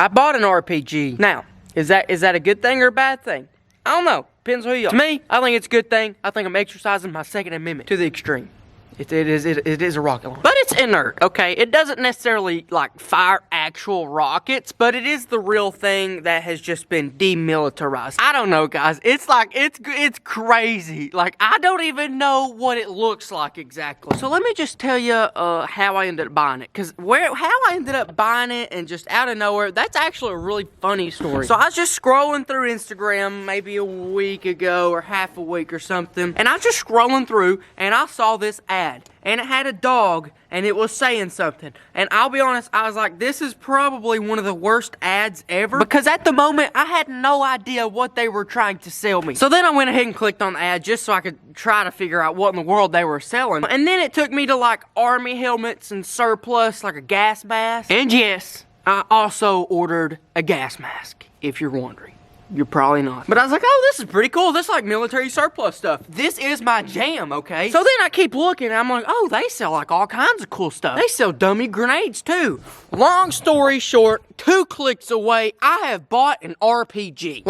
I bought an RPG. Now, is that a good thing or a bad thing? I don't know. Depends who you are. To me, I think it's a good thing. I think I'm exercising my Second Amendment to the extreme. It is a rocket launcher. But it's inert, okay? It doesn't necessarily, like, fire actual rockets, but it is the real thing that has just been demilitarized. I don't know, guys. It's like, it's crazy. Like, I don't even know what it looks like exactly. So let me just tell you how I ended up buying it. Because how I ended up buying it and just out of nowhere, that's actually a really funny story. So I was just scrolling through Instagram maybe a week ago or half a week or something. And I was just scrolling through and I saw this ad. And it had a dog, and it was saying something. And I'll be honest, I was like, this is probably one of the worst ads ever. Because at the moment, I had no idea what they were trying to sell me. So then I went ahead and clicked on the ad just so I could try to figure out what in the world they were selling. And then it took me to like army helmets and surplus, like a gas mask. And yes, I also ordered a gas mask, if you're wondering. You're probably not. But I was like, oh, this is pretty cool. This is like military surplus stuff. This is my jam, okay? So then I keep looking, and I'm like, oh, they sell like all kinds of cool stuff. They sell dummy grenades, too. Long story short, 2 clicks away, I have bought an RPG.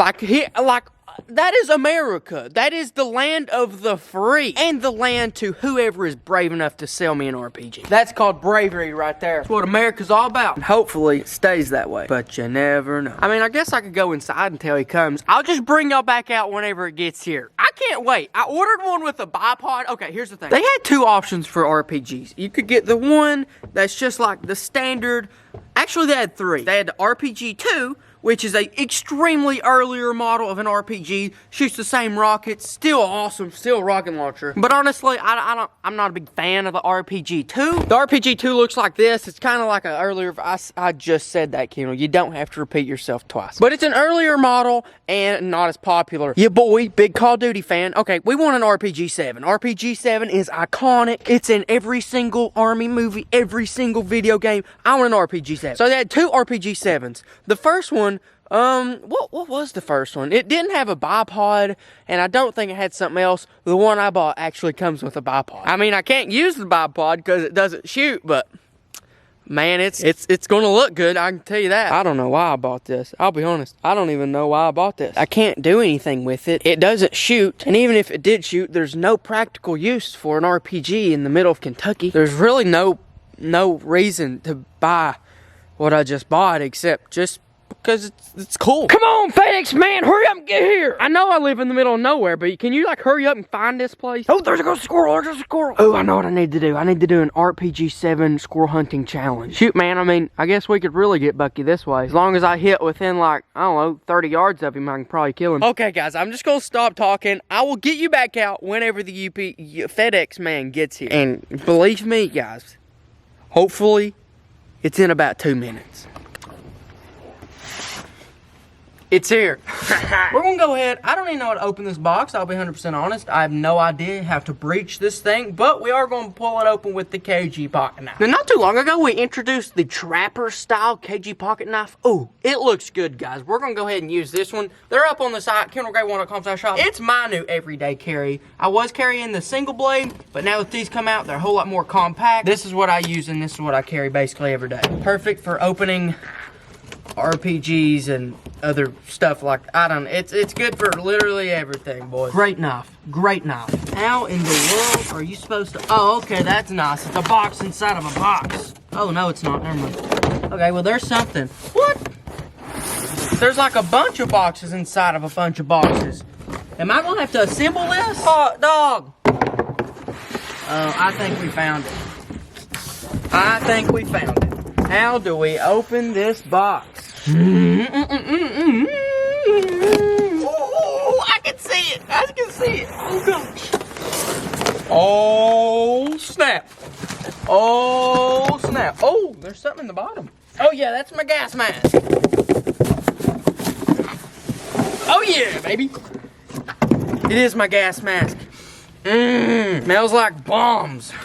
That is America. That is the land of the free. And the land to whoever is brave enough to sell me an RPG. That's called bravery right there. That's what America's all about. And hopefully it stays that way. But you never know. I mean, I guess I could go inside until he comes. I'll just bring y'all back out whenever it gets here. I can't wait. I ordered one with a bipod. Okay, here's the thing. They had 2 options for RPGs. You could get the one that's just like the standard. Actually, they had 3. They had the RPG-2, which is a extremely earlier model of an RPG, shoots the same rockets, still awesome, still a rocket launcher. But honestly, I'm not a big fan of the RPG-2. The RPG-2 looks like this. It's kind of like an earlier, I just said that, Kendall. You don't have to repeat yourself twice. But it's an earlier model and not as popular. Yeah, boy, big Call of Duty fan. Okay, we want an RPG-7. RPG-7 is iconic. It's in every single Army movie, every single video game. I want an RPG-7. So they had 2 RPG-7s. The first one, what was the first one? It didn't have a bipod, and I don't think it had something else. The one I bought actually comes with a bipod. I mean, I can't use the bipod because it doesn't shoot, but man, it's gonna look good, I can tell you that. I don't know why I bought this. I'll be honest, I don't even know why I bought this. I can't do anything with it. It doesn't shoot, and even if it did shoot, there's no practical use for an RPG in the middle of Kentucky. There's really no reason to buy what I just bought except just because it's cool. Come on, FedEx man, hurry up and get here. I know I live in the middle of nowhere, but can you like hurry up and find this place? Oh, there's a squirrel, there's a squirrel. Oh, I know what I need to do. I need to do an RPG-7 squirrel hunting challenge. Shoot, man, I mean, I guess we could really get Bucky this way. As long as I hit within like, I don't know, 30 yards of him, I can probably kill him. Okay, guys, I'm just gonna stop talking. I will get you back out whenever the FedEx man gets here. And believe me, guys, hopefully it's in about 2 minutes. It's here. We're gonna go ahead. I don't even know how to open this box. I'll be 100% honest. I have no idea how to breach this thing, but we are gonna pull it open with the KG pocket knife. Now, not too long ago, we introduced the trapper style KG pocket knife. Oh, it looks good, guys. We're gonna go ahead and use this one. They're up on the site, KendallGray1.com/shop. It's my new everyday carry. I was carrying the single blade, but now that these come out, they're a whole lot more compact. This is what I use, and this is what I carry basically every day. Perfect for opening RPGs and other stuff like, I don't know, it's good for literally everything, boys. Great knife, great knife. How in the world are you supposed to, oh, okay, that's nice. It's a box inside of a box. Oh, no, it's not, never mind. Okay, well, there's something. What? There's like a bunch of boxes inside of a bunch of boxes. Am I gonna have to assemble this? Hot dog. I think we found it. I think we found it. How do we open this box? Oh, I can see it. I can see it. Oh, gosh. Oh, snap. Oh, snap. Oh, there's something in the bottom. Oh, yeah, that's my gas mask. Oh, yeah, baby. It is my gas mask. Smells like bombs. Get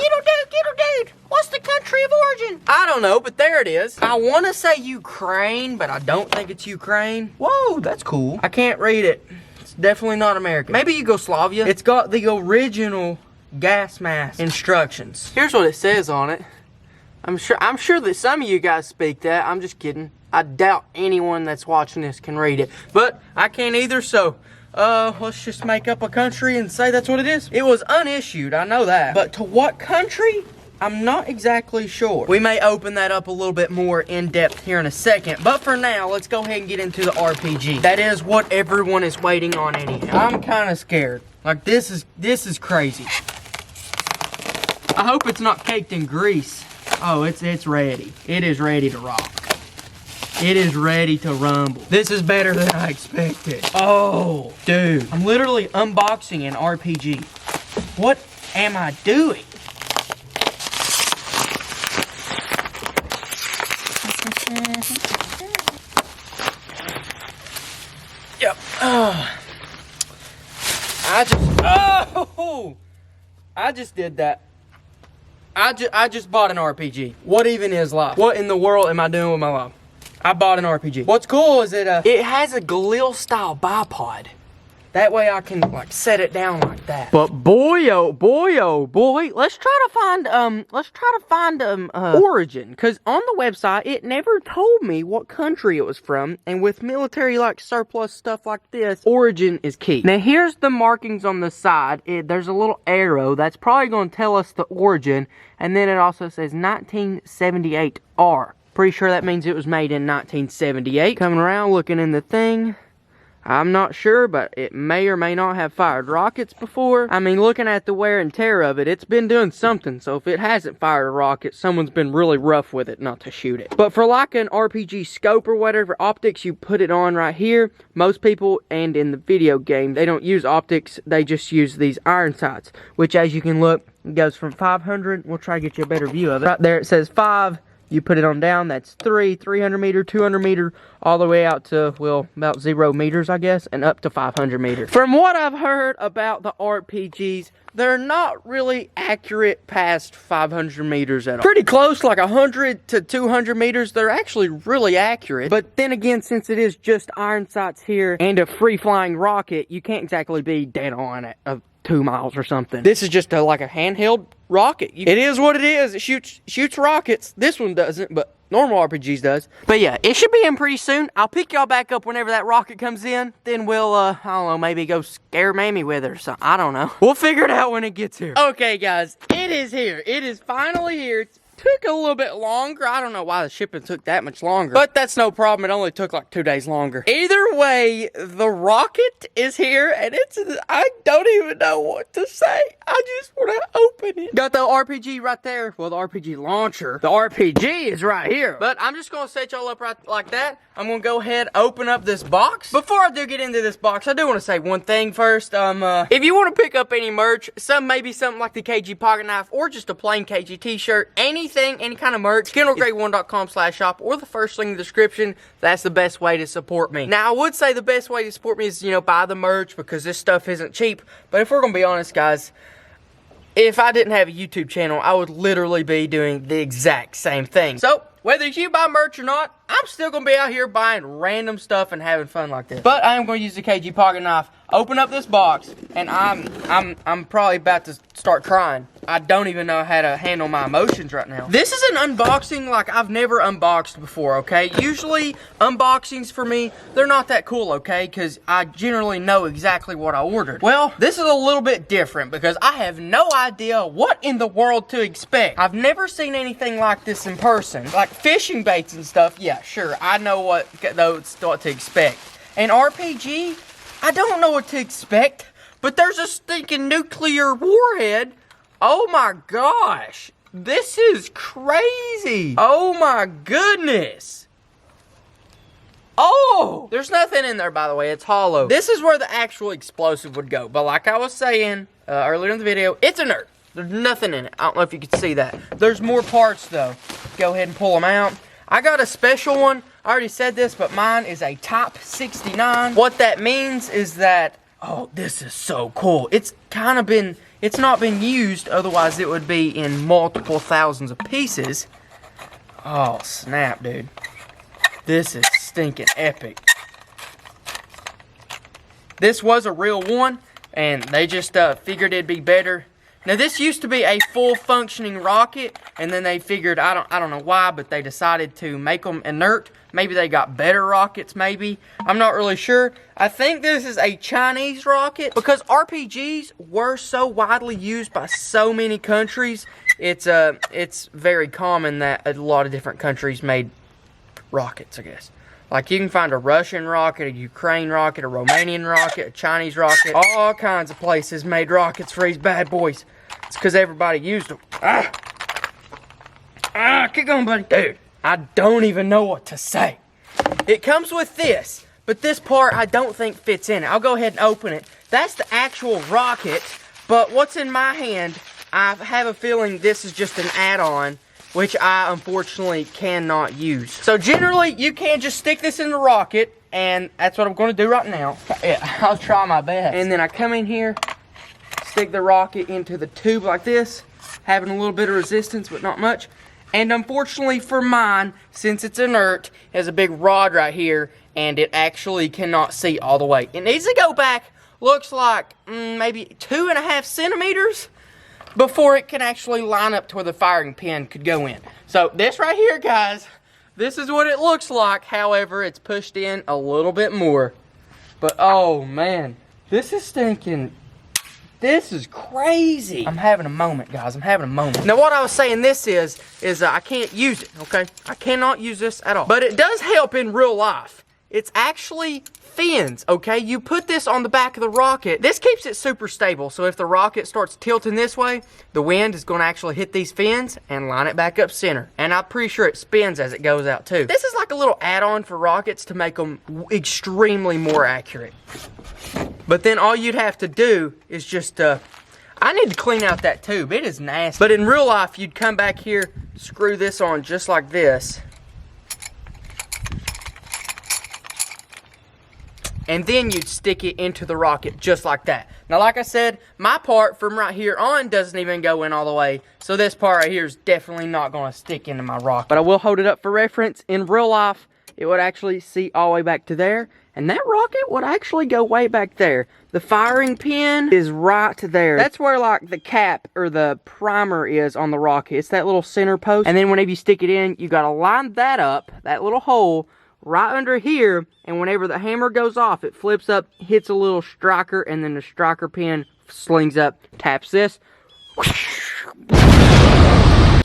dude. What's the country of origin? I don't know, but there it is. I want to say Ukraine, but I don't think it's Ukraine. Whoa, that's cool. I can't read it. It's definitely not American. Maybe Yugoslavia. It's got the original gas mask instructions. Here's what it says on it. I'm sure that some of you guys speak that. I'm just kidding. I doubt anyone that's watching this can read it. But I can't either, so let's just make up a country and say that's what it is. It was unissued, I know that. But to what country? I'm not exactly sure. We may open that up a little bit more in depth here in a second. But for now, let's go ahead and get into the RPG. That is what everyone is waiting on anyhow. I'm kind of scared. Like, this is crazy. I hope it's not caked in grease. Oh, it's ready. It is ready to rock. It is ready to rumble. This is better than I expected. Oh, dude. I'm literally unboxing an RPG. What am I doing? Yep. I just did that. I just bought an RPG. What even is life? What in the world am I doing with my life? I bought an RPG. What's cool is it has a Galil style bipod. That way I can like set it down like that. But boy, oh boy, let's try to find origin. Cause on the website it never told me what country it was from. And with military like surplus stuff like this, origin is key. Now here's the markings on the side. There's a little arrow that's probably gonna tell us the origin. And then it also says 1978R. Pretty sure that means it was made in 1978. Coming around looking in the thing. I'm not sure, but it may or may not have fired rockets before. I mean, looking at the wear and tear of it, it's been doing something. So if it hasn't fired a rocket, someone's been really rough with it not to shoot it. But for like an RPG scope or whatever, optics, you put it on right here. Most people, and in the video game, they don't use optics. They just use these iron sights, which as you can look, goes from 500. We'll try to get you a better view of it. Right there, it says 5. You put it on down, that's 300 meter, 200 meter, all the way out to, well, about 0 meters, I guess, and up to 500 meters. From what I've heard about the RPGs, they're not really accurate past 500 meters at all. Pretty close, like 100 to 200 meters, they're actually really accurate. But then again, since it is just iron sights here and a free-flying rocket, you can't exactly be dead on at 2 miles or something. This is just like a handheld rocket. It is what it is. It shoots rockets. This one doesn't, but normal RPGs does. But yeah, it should be in pretty soon. I'll pick y'all back up whenever that rocket comes in. Then we'll, I don't know, maybe go scare Mammy with it or something. I don't know. We'll figure it out when it gets here. Okay, guys, it is here. It is finally here. Took a little bit longer. I don't know why the shipping took that much longer, but that's no problem. It only took like 2 days longer. Either way, the rocket is here, and I don't even know what to say. I just want to open it. Got the RPG right there. Well, the RPG launcher. The RPG is right here. But I'm just going to set y'all up right like that. I'm going to go ahead, open up this box. Before I do get into this box, I do want to say one thing first. If you want to pick up any merch, maybe something like the KG pocket knife, or just a plain KG t-shirt, any kind of merch, KendallGrade1.com/shop, or the first link in the description. That's the best way to support me. Now, I would say the best way to support me is, buy the merch, because this stuff isn't cheap. But if we're going to be honest, guys, if I didn't have a YouTube channel, I would literally be doing the exact same thing. So, whether you buy merch or not, I'm still going to be out here buying random stuff and having fun like this. But I am going to use the KG pocket knife, open up this box, and I'm probably about to start crying. I don't even know how to handle my emotions right now. This is an unboxing like I've never unboxed before, okay? Usually, unboxings for me, they're not that cool, okay? Because I generally know exactly what I ordered. Well, this is a little bit different because I have no idea what in the world to expect. I've never seen anything like this in person. Like fishing baits and stuff, yeah, sure. I know what to expect. An RPG, I don't know what to expect, but there's a stinking nuclear warhead. Oh my gosh, this is crazy. Oh my goodness. Oh, there's nothing in there, by the way. It's hollow. This is where the actual explosive would go. But like I was saying earlier in the video, it's inert. There's nothing in it. I don't know if you can see that. There's more parts though. Go ahead and pull them out. I got a special one. I already said this, but mine is a Type 69. What that means is that, oh, this is so cool. It's not been used, otherwise it would be in multiple thousands of pieces. Oh, snap, dude. This is stinking epic. This was a real one, and they just figured it'd be better. Now this used to be a full functioning rocket, and then they figured, I don't know why, but they decided to make them inert. Maybe they got better rockets, maybe. I'm not really sure. I think this is a Chinese rocket because RPGs were so widely used by so many countries. It's very common that a lot of different countries made rockets, I guess. Like, you can find a Russian rocket, a Ukraine rocket, a Romanian rocket, a Chinese rocket. All kinds of places made rockets for these bad boys. It's because everybody used them. Keep going, buddy. Dude, I don't even know what to say. It comes with this, but this part I don't think fits in it. I'll go ahead and open it. That's the actual rocket, but what's in my hand, I have a feeling this is just an add-on, which I unfortunately cannot use. So generally, you can just stick this in the rocket, and that's what I'm going to do right now. Yeah, I'll try my best. And then I come in here, stick the rocket into the tube like this, having a little bit of resistance, but not much. And unfortunately for mine, since it's inert, it has a big rod right here, and it actually cannot see all the way. It needs to go back, looks like maybe 2.5 centimeters. Before it can actually line up to where the firing pin could go in. So this right here, guys, this is what it looks like. However, it's pushed in a little bit more. But oh man, this is stinking. This is crazy. I'm having a moment, guys. I'm having a moment. Now what I was saying this is I can't use it, okay? I cannot use this at all. But it does help in real life. It's actually fins, okay? You put this on the back of the rocket. This keeps it super stable, so if the rocket starts tilting this way, the wind is going to actually hit these fins and line it back up center. And I'm pretty sure it spins as it goes out too. This is like a little add-on for rockets to make them extremely more accurate. But then all you'd have to do is just, I need to clean out that tube. It is nasty. But in real life, you'd come back here, screw this on just like this. And then you'd stick it into the rocket just like that. Now, like I said, my part from right here on doesn't even go in all the way. So this part right here is definitely not going to stick into my rocket. But I will hold it up for reference. In real life, it would actually see all the way back to there. And that rocket would actually go way back there. The firing pin is right there. That's where like the cap or the primer is on the rocket. It's that little center post. And then whenever you stick it in, you got to line that up, that little hole, right under here, and whenever the hammer goes off, it flips up, hits a little striker, and then the striker pin slings up, taps this.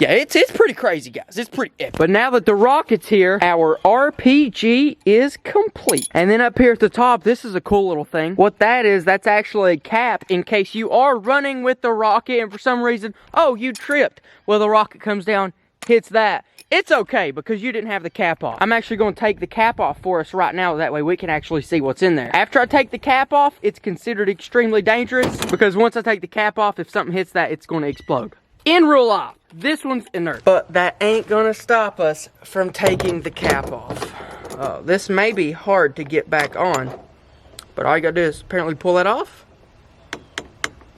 Yeah, it's pretty crazy, guys. It's pretty epic. But now that the rocket's here, our RPG is complete. And then up here at the top, this is a cool little thing. What that is, that's actually a cap in case you are running with the rocket and for some reason, oh, you tripped. Well, the rocket comes down, hits that. It's okay because you didn't have the cap off. I'm actually going to take the cap off for us right now. That way we can actually see what's in there. After I take the cap off, it's considered extremely dangerous because once I take the cap off, if something hits that, it's going to explode. In real life, this one's inert. But that ain't going to stop us from taking the cap off. This may be hard to get back on. But all you got to do is apparently pull that off.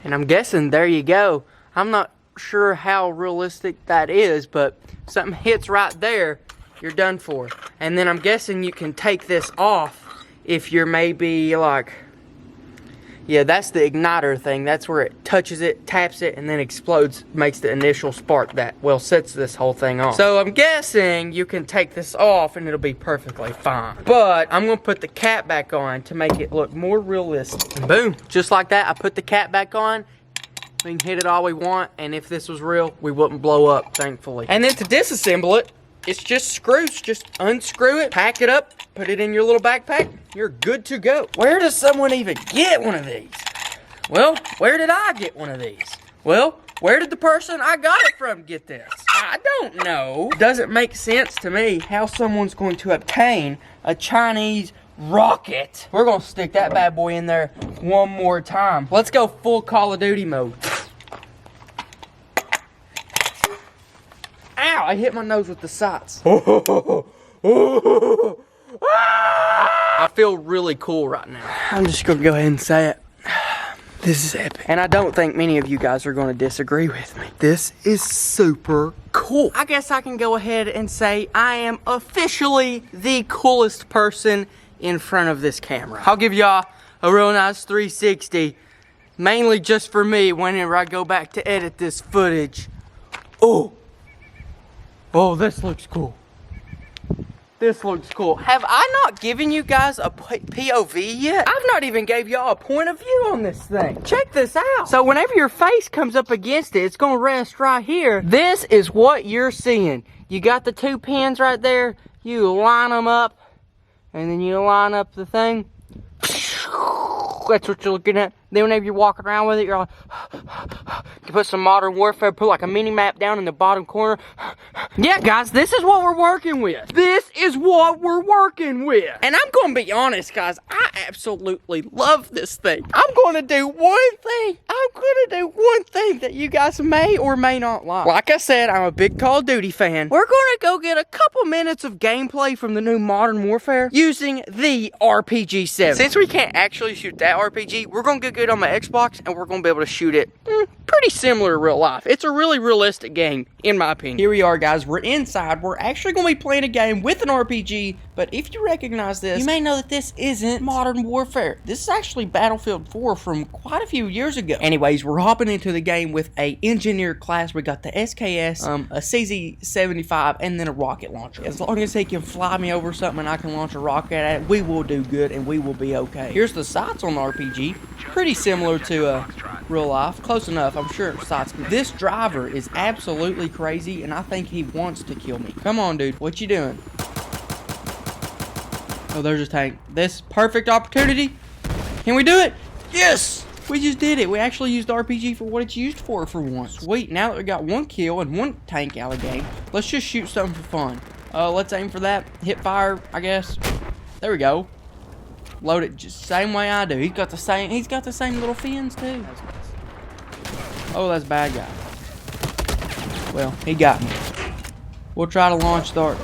And I'm guessing there you go. I'm not sure how realistic that is, but something hits right there, you're done for. And then I'm guessing you can take this off if you're maybe like, yeah, that's the igniter thing. That's where it touches it, taps it, and then explodes, makes the initial spark that, well, sets this whole thing off. So I'm guessing you can take this off and it'll be perfectly fine. But I'm gonna put the cap back on to make it look more realistic. And boom, just like that, I put the cap back on. We can hit it all we want, and if this was real, we wouldn't blow up, thankfully. And then to disassemble it, it's just screws. Just unscrew it, pack it up, put it in your little backpack. You're good to go. Where does someone even get one of these? Well, where did I get one of these? Well, where did the person I got it from get this? I don't know. Doesn't make sense to me how someone's going to obtain a Chinese rocket. We're gonna stick that bad boy in there one more time. Let's go full Call of Duty mode. Ow, I hit my nose with the sights. I feel really cool right now. I'm just gonna go ahead and say it. This is epic. And I don't think many of you guys are gonna disagree with me. This is super cool. I guess I can go ahead and say I am officially the coolest person in front of this camera. I'll give y'all a real nice 360 Mainly just for me whenever I go back to edit this footage. Oh. Oh, this looks cool. This looks cool. Have I not given you guys a POV yet? I've not even gave y'all a point of view on this thing. Check this out. So whenever your face comes up against it, it's gonna rest right here. This is what you're seeing. You got the 2 pins right there. You line them up, and then you line up the thing. That's what you're looking at. Then whenever you're walking around with it, you're like, you put some Modern Warfare, put like a mini map down in the bottom corner. Yeah, guys, this is what we're working with. This is what we're working with. And I'm going to be honest, guys, I absolutely love this thing. I'm going to do one thing. I'm going to do one thing that you guys may or may not like. Like I said, I'm a big Call of Duty fan. We're going to go get a couple minutes of gameplay from the new Modern Warfare using the RPG-7. Since we can't actually shoot that RPG, we're going to get good on my Xbox and we're going to be able to shoot it pretty similar to real life. It's a really realistic game, in my opinion. Here we are, guys. We're inside. We're actually going to be playing a game with an RPG, but if you recognize this, you may know that this isn't Modern Warfare. This is actually Battlefield 4 from quite a few years ago. Anyways, we're hopping into the game with a engineer class. We got the SKS, a CZ-75, and then a rocket launcher. As long as he can fly me over something and I can launch a rocket at it, we will do good and we will be okay. Here's the sights on the RPG. Pretty similar to real life. Close enough, I'm sure. Sights. This driver is absolutely crazy, and I think he wants to kill me. Come on, dude. What you doing? Oh, there's a tank. This perfect opportunity. Can we do it? Yes! We just did it. We actually used the RPG for what it's used for once. Sweet. Now that we got 1 kill and 1 tank out of the game, let's just shoot something for fun. Let's aim for that. Hit fire, I guess. There we go. Load it just the same way I do. He's got the same little fins too. Oh, that's a bad guy. Well, he got me. We'll try to launch the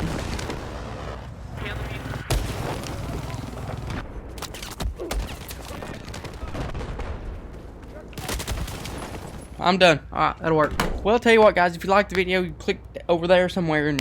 I'm done. Alright, that'll work. Well, I'll tell you what, guys, if you liked the video, you click over there somewhere and